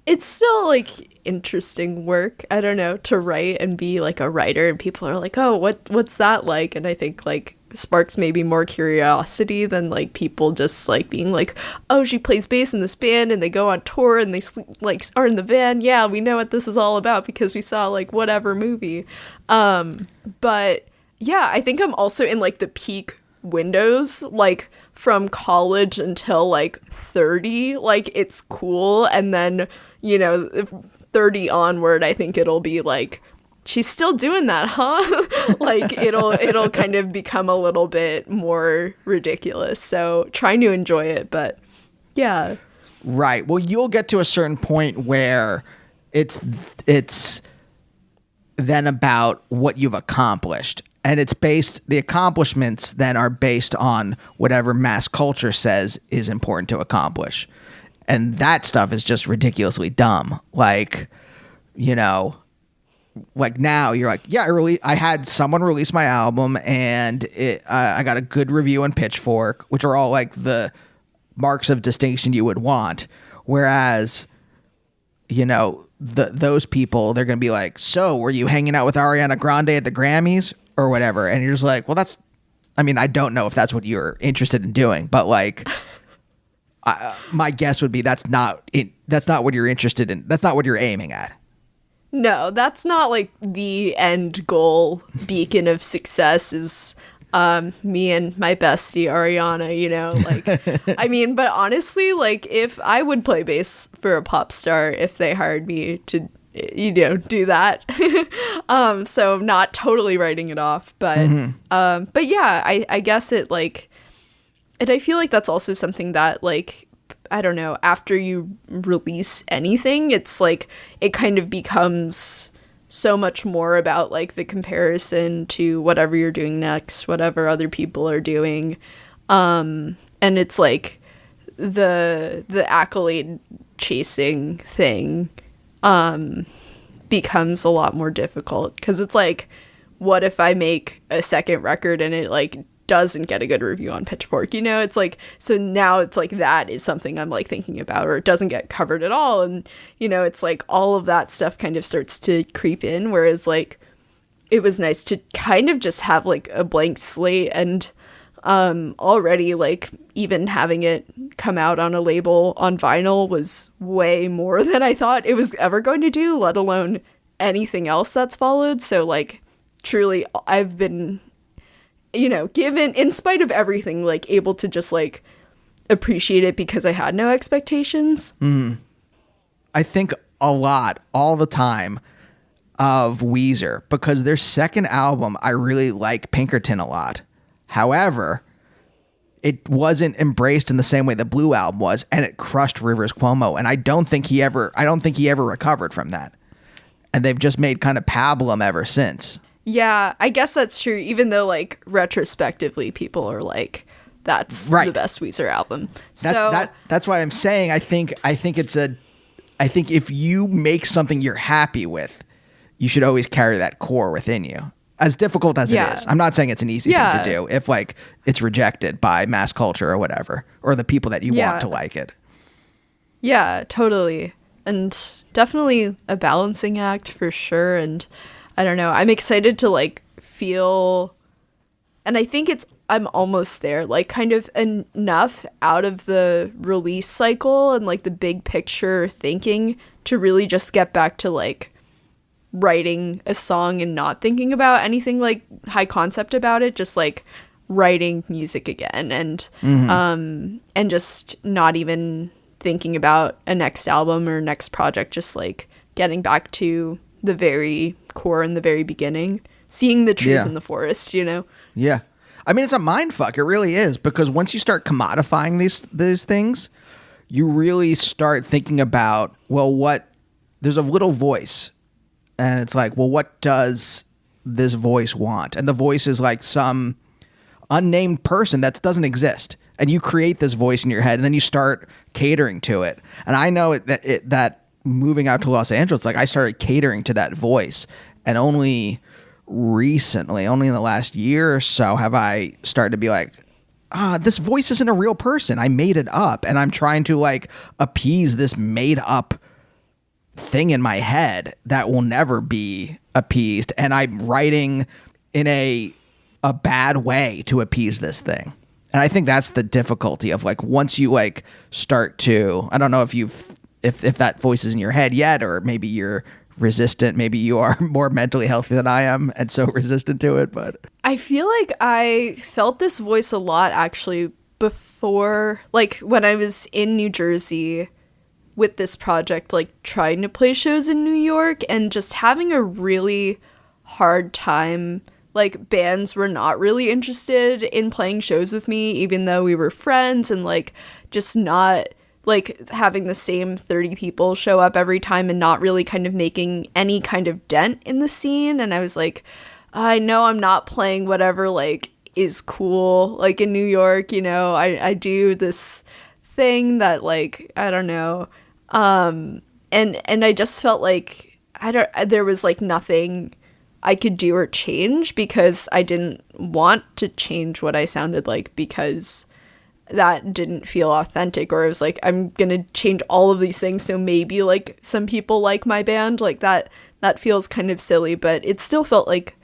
It's still like interesting work, I don't know, to write and be like a writer, and people are like, oh, what's that like? And I think like sparks maybe more curiosity than like people just like being like, oh, she plays bass in this band and they go on tour and they like are in the van. Yeah, we know what this is all about because we saw like whatever movie. But yeah, I think I'm also in like the peak windows, like from college until like 30, like it's cool, and then 30 onward, I think it'll be like, she's still doing that, huh? Like it'll kind of become a little bit more ridiculous. So trying to enjoy it, but yeah. Right. Well, you'll get to a certain point where it's then about what you've accomplished. And the accomplishments then are based on whatever mass culture says is important to accomplish. And that stuff is just ridiculously dumb. Like, like now you're like, yeah, I had someone release my album and I got a good review on Pitchfork, which are all like the marks of distinction you would want. Whereas, those people, they're going to be like, so were you hanging out with Ariana Grande at the Grammys or whatever? And you're just like, well, I don't know if that's what you're interested in doing, but like, my guess would be that's not what you're interested in. That's not what you're aiming at. No, that's not like the end goal beacon of success is me and my bestie Ariana, like, I mean, but honestly, like if I would play bass for a pop star, if they hired me to, do that. So I'm not totally writing it off, but yeah, I guess it like, and I feel like that's also something that, like, I don't know, after you release anything, it's like it kind of becomes so much more about like the comparison to whatever you're doing next, whatever other people are doing. And it's like the accolade chasing thing becomes a lot more difficult, because it's like, what if I make a second record and it like doesn't get a good review on Pitchfork? It's like, so now it's like that is something I'm like thinking about, or it doesn't get covered at all, and it's like all of that stuff kind of starts to creep in, whereas like it was nice to kind of just have like a blank slate, and already like even having it come out on a label on vinyl was way more than I thought it was ever going to do, let alone anything else that's followed. So like truly I've been, given, in spite of everything, like able to just like appreciate it because I had no expectations. I think a lot all the time of Weezer, because their second album, I really like Pinkerton a lot. However, it wasn't embraced in the same way the Blue Album was, and it crushed Rivers Cuomo. And I don't think he ever recovered from that. And they've just made kind of pablum ever since. Yeah, I guess that's true, even though, like, retrospectively, people are like, that's right, the best Weezer album. That's why I'm saying I think if you make something you're happy with, you should always carry that core within you. As difficult as it is. I'm not saying it's an easy thing to do if, like, it's rejected by mass culture or whatever, or the people that you want to like it. Yeah, totally. And definitely a balancing act for sure, and I don't know. I'm excited to like feel, and I think I'm almost there, like kind of enough out of the release cycle and like the big picture thinking to really just get back to like writing a song and not thinking about anything like high concept about it, just like writing music again, and just not even thinking about a next album or next project, just like getting back to the very core in the very beginning, seeing the trees in the forest, Yeah. I mean, it's a mind fuck. It really is, because once you start commodifying these things, you really start thinking about, well, there's a little voice, and it's like, well, what does this voice want? And the voice is like some unnamed person that doesn't exist. And you create this voice in your head, and then you start catering to it. And I know that moving out to Los Angeles, like I started catering to that voice, and only recently, only in the last year or so, have I started to be like, this voice isn't a real person. I made it up, and I'm trying to like appease this made up thing in my head that will never be appeased. And I'm writing in a bad way to appease this thing. And I think that's the difficulty of like, once you like start to, I don't know if that voice is in your head yet, or maybe you're resistant, maybe you are more mentally healthy than I am and so resistant to it. But I feel like I felt this voice a lot actually before, like when I was in New Jersey with this project, like trying to play shows in New York and just having a really hard time. Like, bands were not really interested in playing shows with me, even though we were friends, and, like, just not, like, having the same 30 people show up every time and not really kind of making any kind of dent in the scene. And I was like, I know I'm not playing whatever, like, is cool, like, in New York, you know, I do this thing that, like, I don't know, and I just felt like, there was, like, nothing I could do or change, because I didn't want to change what I sounded like, because that didn't feel authentic. Or it was like, I'm gonna change all of these things so maybe like some people like my band, like that feels kind of silly. But it still felt like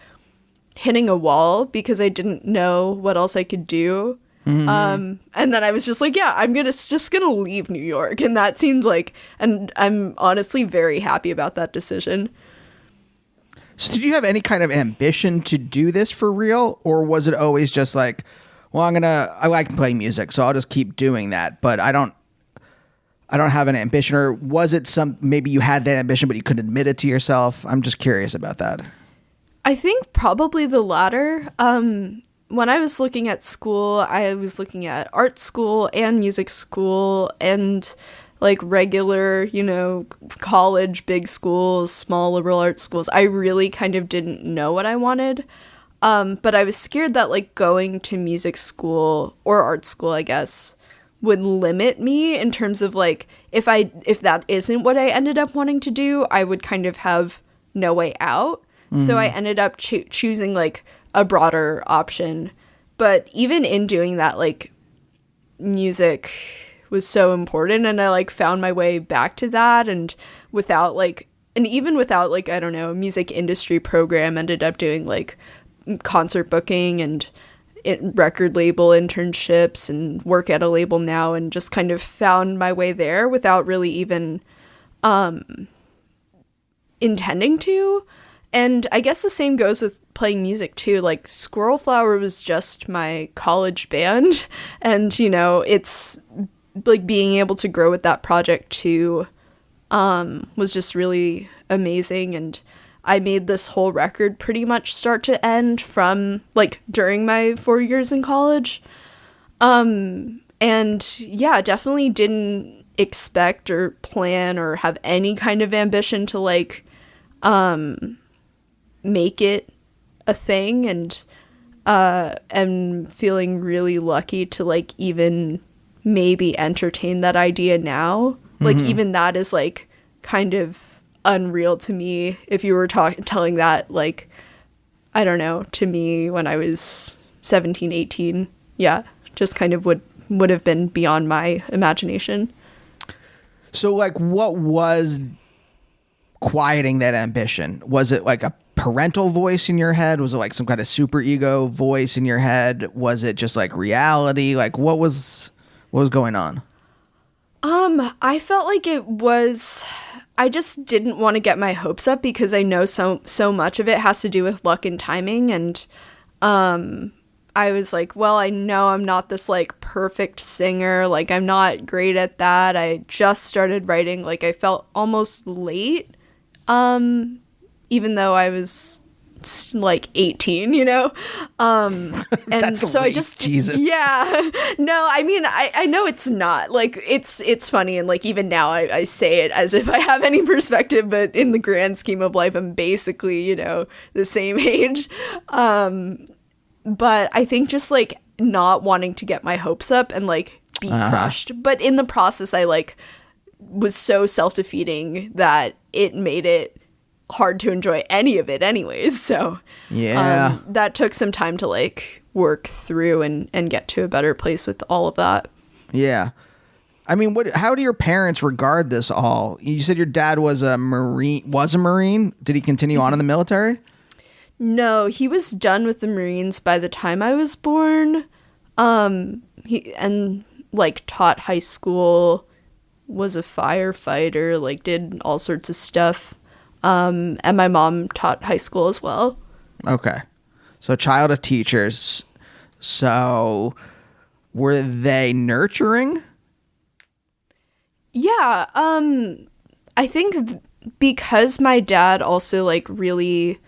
hitting a wall, because I didn't know what else I could do. And then I was just like, yeah, I'm just gonna leave New York. And that seemed like, and I'm honestly very happy about that decision. So did you have any kind of ambition to do this for real? Or was it always just like, well, I like playing music, so I'll just keep doing that, but I don't have an ambition? Or was it maybe you had that ambition, but you couldn't admit it to yourself? I'm just curious about that. I think probably the latter. When I was looking at school, I was looking at art school and music school and like regular, you know, college, big schools, small liberal arts schools. I really kind of didn't know what I wanted. But I was scared that like going to music school or art school, I guess, would limit me in terms of like, if that isn't what I ended up wanting to do, I would kind of have no way out. Mm-hmm. So I ended up choosing like a broader option. But even in doing that, like music was so important, and I like found my way back to that, and even without like, I don't know, a music industry program, ended up doing like concert booking and record label internships and work at a label now, and just kind of found my way there without really even intending to. And I guess the same goes with playing music too. Like Squirrel Flower was just my college band, and you know, it's like being able to grow with that project too was just really amazing. And I made this whole record pretty much start to end from like during my 4 years in college. And yeah, definitely didn't expect or plan or have any kind of ambition to like make it a thing. And am feeling really lucky to like even maybe entertain that idea now. Like even that is like kind of unreal to me. If you were telling that, like, I don't know, to me when I was 17, 18, yeah, just kind of would have been beyond my imagination. So like, what was quieting that ambition? Was it like a parental voice in your head? Was it like some kind of super ego voice in your head? Was it just like reality? Like what was going on? I felt like it was, I just didn't want to get my hopes up, because I know so much of it has to do with luck and timing. And I was like, well, I know I'm not this like perfect singer. Like I'm not great at that. I just started writing. Like I felt almost late. Even though I was like 18, you know? And That's so late. I just, Jesus. yeah, no, I mean, I know it's not like, it's funny. And like, even now I say it as if I have any perspective, but in the grand scheme of life, I'm basically, you know, the same age. But I think just like not wanting to get my hopes up and like be crushed. But in the process, I like was so self-defeating that it made it hard to enjoy any of it anyways. So Yeah. that took some time to like work through and get to a better place with all of that. Yeah. I mean, how do your parents regard this all? You said your dad was a Marine. Did he continue on in the military? No, he was done with the Marines by the time I was born. He like taught high school, was a firefighter, like did all sorts of stuff. And my mom taught high school as well. Okay. So child of teachers. So were they nurturing? Yeah. I think because my dad also like really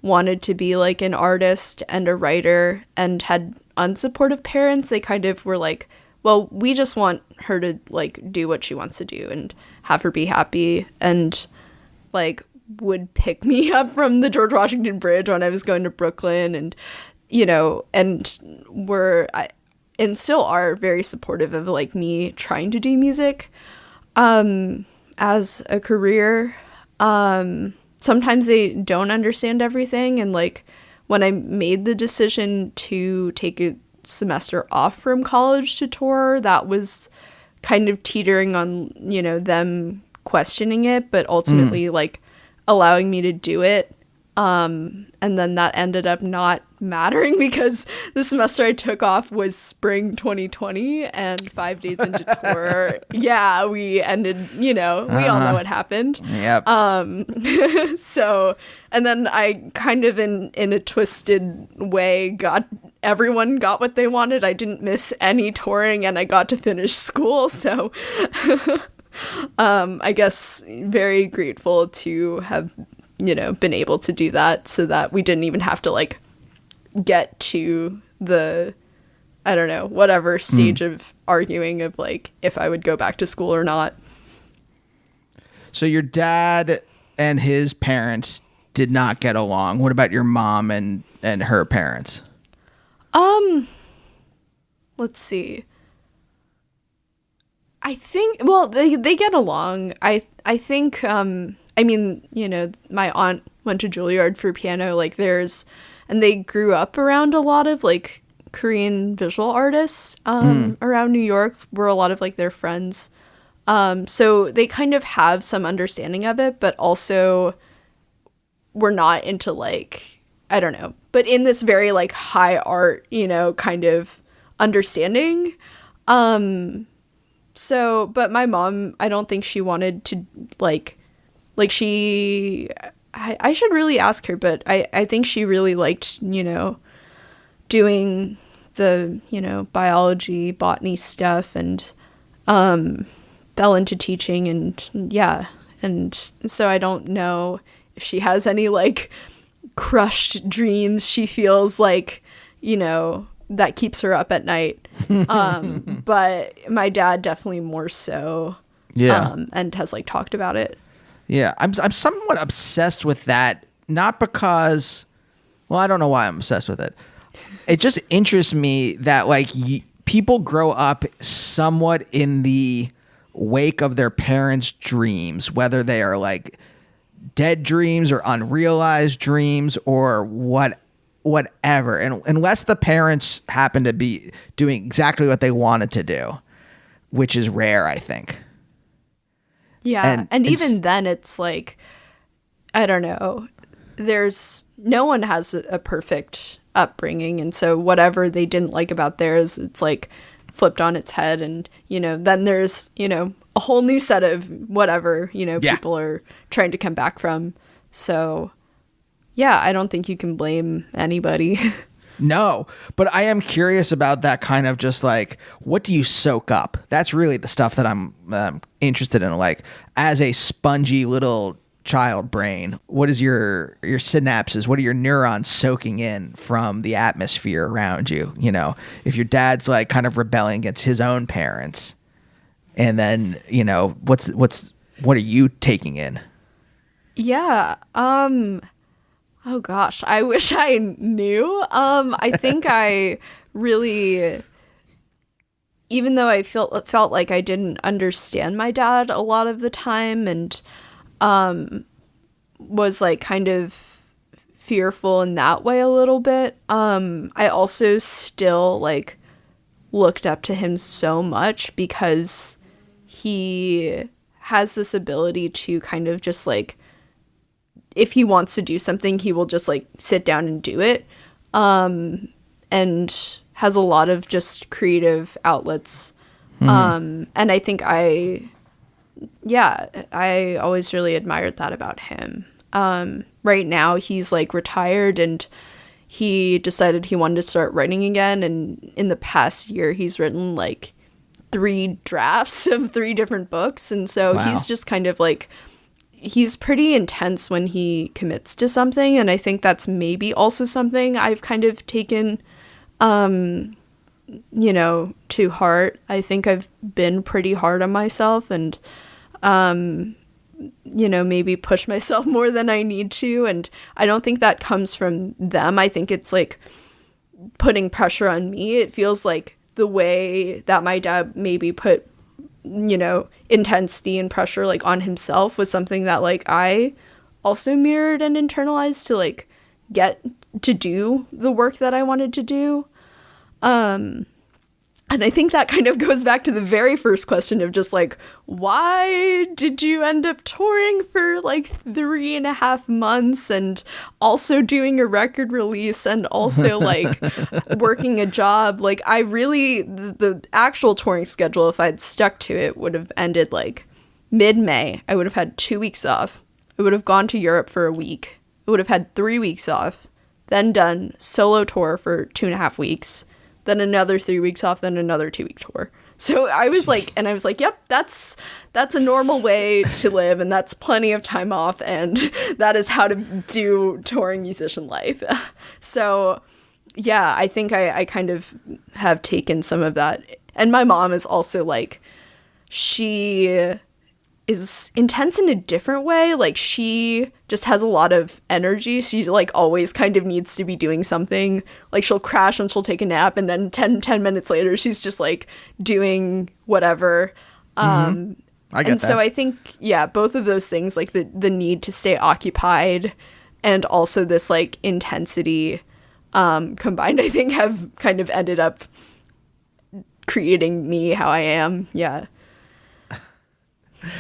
wanted to be like an artist and a writer and had unsupportive parents, they kind of were like, well, we just want her to like do what she wants to do and have her be happy, and like would pick me up from the George Washington Bridge when I was going to Brooklyn, and you know, and and still are very supportive of like me trying to do music as a career. Sometimes they don't understand everything, and like when I made the decision to take a semester off from college to tour, that was kind of teetering on, you know, them questioning it, but ultimately like allowing me to do it. And then that ended up not mattering because the semester I took off was spring 2020, and 5 days into tour, yeah, we ended, you know, we all know what happened. Yep. So, and then I kind of in a twisted way everyone got what they wanted. I didn't miss any touring and I got to finish school. So, I guess very grateful to have, you know, been able to do that so that we didn't even have to like get to the, I don't know, whatever stage of arguing of like if I would go back to school or not. So your dad and his parents did not get along. What about your mom and her parents? Let's see. I think, well, they get along. I think, I mean, you know, my aunt went to Juilliard for piano, like and they grew up around a lot of like Korean visual artists, around New York were a lot of like their friends. So they kind of have some understanding of it, but also we're not into like, I don't know, but in this very like high art, you know, kind of understanding. So, but my mom, I don't think she wanted to like she, I should really ask her, but I think she really liked, you know, doing the, you know, biology, botany stuff, and fell into teaching, and yeah. And so I don't know if she has any like crushed dreams she feels like, you know, that keeps her up at night. But my dad definitely more so. Yeah. And has like talked about it. Yeah, I'm somewhat obsessed with that. Not because, well, I don't know why I'm obsessed with it. It just interests me that like people grow up somewhat in the wake of their parents' dreams, whether they are like dead dreams or unrealized dreams or whatever. And unless the parents happen to be doing exactly what they wanted to do, which is rare, I think. Yeah, and even then it's like, I don't know, no one has a perfect upbringing, and so whatever they didn't like about theirs, it's like flipped on its head, and, you know, then there's, you know, a whole new set of whatever, you know, people are trying to come back from. So, yeah, I don't think you can blame anybody. No, but I am curious about that kind of just like, what do you soak up? That's really the stuff that I'm interested in. Like, as a spongy little child brain, what is your synapses? What are your neurons soaking in from the atmosphere around you? You know, if your dad's like kind of rebelling against his own parents, and then, you know, what are you taking in? Yeah. Oh gosh, I wish I knew. I think I really, even though I felt like I didn't understand my dad a lot of the time, and was like kind of fearful in that way a little bit. I also still like looked up to him so much because he has this ability to kind of just like, if he wants to do something, he will just like sit down and do it. And has a lot of just creative outlets. And I think I always really admired that about him. Right now he's like retired and he decided he wanted to start writing again. And in the past year, he's written like 3 drafts of 3 different books. And so he's just kind of like, he's pretty intense when he commits to something. And I think that's maybe also something I've kind of taken, you know, to heart. I think I've been pretty hard on myself and, you know, maybe push myself more than I need to. And I don't think that comes from them. I think it's like putting pressure on me. It feels like the way that my dad maybe put, you know, intensity and pressure like on himself was something that like I also mirrored and internalized to like get to do the work that I wanted to do. And I think that kind of goes back to the very first question of just like, why did you end up touring for like 3.5 months and also doing a record release and also like working a job? Like I really, the actual touring schedule, if I'd stuck to it, would have ended like mid-May. I would have had 2 weeks off. I would have gone to Europe for a week. I would have had 3 weeks off, then done solo tour for 2.5 weeks. Then another 3 weeks off, then another 2-week tour. So I was like, yep, that's a normal way to live, and that's plenty of time off, and that is how to do touring musician life. So yeah, I think I kind of have taken some of that. And my mom is also like, she is intense in a different way. Like she just has a lot of energy. She's like always kind of needs to be doing something. Like she'll crash and she'll take a nap and then 10 minutes later she's just like doing whatever. I get and that. so I think, yeah, both of those things, like the need to stay occupied and also this like intensity combined, I think have kind of ended up creating me how I am. Yeah.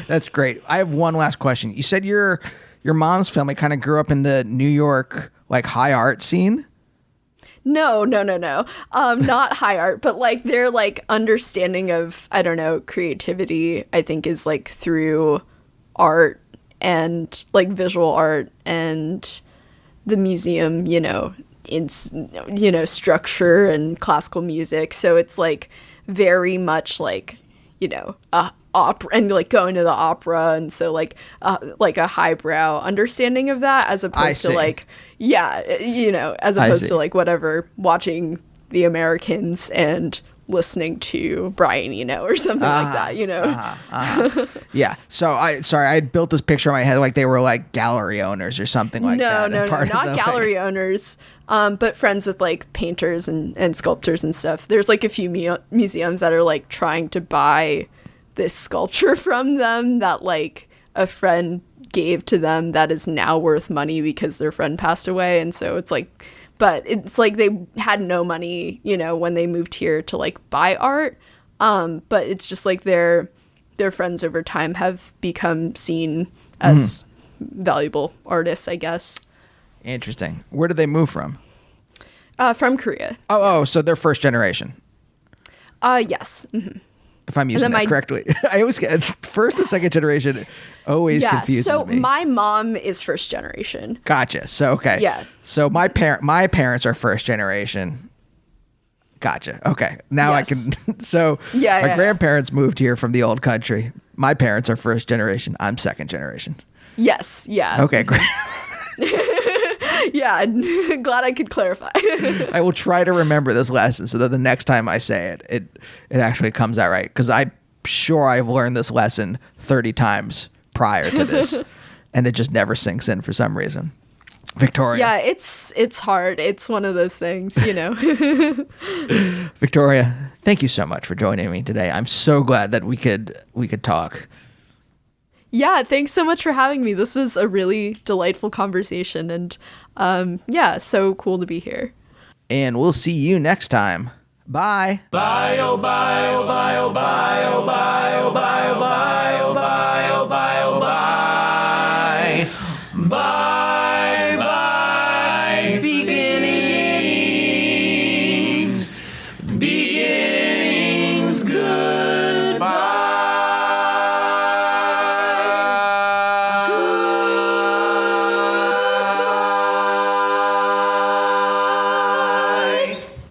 That's great. I have one last question. You said your mom's family kind of grew up in the New York like high art scene? No. Not high art, but like their like understanding of, I don't know, creativity, I think is like through art and like visual art and the museum, you know, in, you know, structure and classical music. So it's like very much like, you know, opera and like going to the opera, and so like a highbrow understanding of that as opposed to like, yeah, you know, as opposed to like whatever, watching The Americans and listening to Brian Eno or something like that, you know. Yeah. So I built this picture in my head like they were like gallery owners or something like that. No, not gallery owners, but friends with like painters and sculptors and stuff. There's like a few museums that are like trying to buy this sculpture from them that like a friend gave to them that is now worth money because their friend passed away. And so it's like, but it's like they had no money, you know, when they moved here to like buy art. But it's just like their friends over time have become seen as valuable artists, I guess. Interesting. Where did they move from? From Korea. Oh, so they're first generation. Yes. Mm-hmm. If I'm using that correctly. I always get first and second generation always confuses me. So my mom is first generation. Gotcha. So okay. Yeah. So my parents are first generation. Gotcha. Okay. Now I can so my grandparents moved here from the old country. My parents are first generation. I'm second generation. Yes. Yeah. Okay, great. Yeah. Glad I could clarify. I will try to remember this lesson so that the next time I say it actually comes out right. Because I'm sure I've learned this lesson 30 times prior to this, and it just never sinks in for some reason. Victoria. Yeah, it's hard. It's one of those things, you know. Victoria, thank you so much for joining me today. I'm so glad that we could talk. Yeah, thanks so much for having me. This was a really delightful conversation, and yeah, so cool to be here. And we'll see you next time. Bye. Bye, oh bye, oh bye, oh bye, oh bye, oh bye, oh bye.